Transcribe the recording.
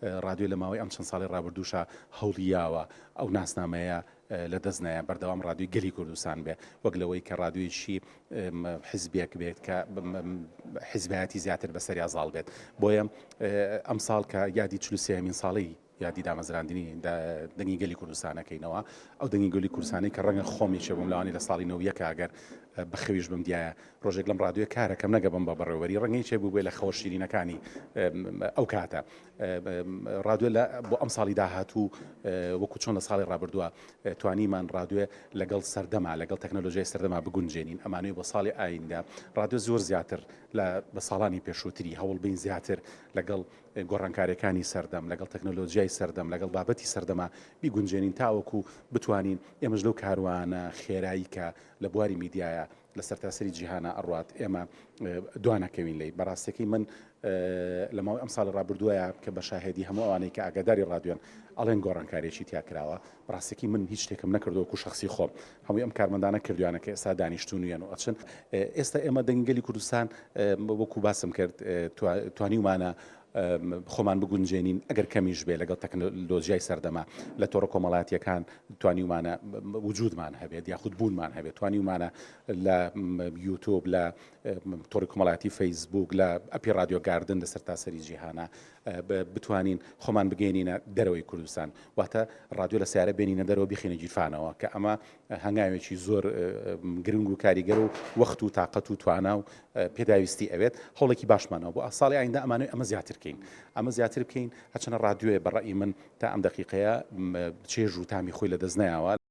رادیۆ لە ماوەی ئەم چەند ساڵی ڕابردووشە هەوڵیاوە ئەو ناسنامەیە لە دەستنایە بەردەوام ڕادیۆی گەلی کوردستان بێ وەک لەوەی کە ڕادیۆیشی حیزبێک بێت کە حیزبایەتی زیاتر بەسەریا زاڵ بێت بۆیە ئەم ساڵ کە یادی 43 ساڵی یادی دامەزراندنی دەنگی گەلی کوردستانەکەینەوە ئەو دەنگی گەلی کوردستانی کە ڕەنگە خۆمیشە بووم لەوانی لە ساڵی 90 ئەگەر بەخەویش بم دیایە ڕۆژێک لەم ڕادیۆ کارەکەم نەگە بم بە بەڕێوەری ڕەنگەی چێ بوو بێ لە خەوە شیرینەکانی ئەو کاتە ڕادیۆ بۆ ئەم ساڵی داهاتوو وەکو چۆن لە ساڵی ڕابردووە توانیمان ڕادیۆ لەگەڵ سەردەما لەگەڵ تەکنۆلۆژیای سەردەما بگونجێنین ئەمانوی بۆ ساڵی ئایندا ڕادیۆ زۆر زیاتر بە ساڵانی پێشووتری هەوڵ بین زیاتر لەگەڵ گۆڕانکاریەکانی سەردەم لەگەڵ تەکنۆلۆژیای سەردەم لەگەڵ بابەتی سەردەما بیگونجێنین تاوەکو بتوانین ئێمەش لەو کاروانە خێرایی کە لە بواری میدیایە لە سەرتاسەری جیهانە ئەڕات ئێمە دوانەکەوین لی بەڕاستەکەی من لە ماوەی ئەم ساڵی ڕابردووەیە کە بە شاهێدی هەموو ئەوانەی کە ئاگاداری ڕادیۆن ئەڵێن گۆڕانکاریەکی تیا کراوە بەڕاستەکەی من هیچ شتێکم نەکردووەکو شخصی خۆم هەمووی ئەم کارمەندانە کردویانە کە ئێستا دانیشتوونیان و ئەچن ئێستا ئێمە دەنگەلی کوردستان وەکو باسم کرد توانیمانە خۆمان بگونجێنین ئەگەر کەمیش بێ لەگەڵ تەکنۆلۆژیای سەردەما لە تۆڕە کۆمەڵاتیەکان توانیمانە وجودمان هەبێت یاخود بوونمان هەبێت توانیمانە لە یوتیوب لە تۆڕی کۆمەڵاتی فەیسبوک لە ئەپی رادیۆ گاردن لە سەرتاسەری جیهانە بتوانین خۆمان بگەینینە دەرەوەی کوردستان واتە رادیۆ لە سیارە بێنینە دەرەوە بخینە گیرفانەوە کە ئەمە هەنگاوێکی زۆر گرنگ و کاریگەر و وەخت و تااقەت و توانا و پێداویستی ئەوێت هەوڵێکی باشمانەوە بۆ ساڵی ئایندا ئەمانوی ئەمە زیاتر بکەین ئەمە زیاتر بکەین هەچەنە رادیۆیە بەڕێی من تا ئەم دەقیقەیە چێژ و تامی خۆی لە دەست نایەوە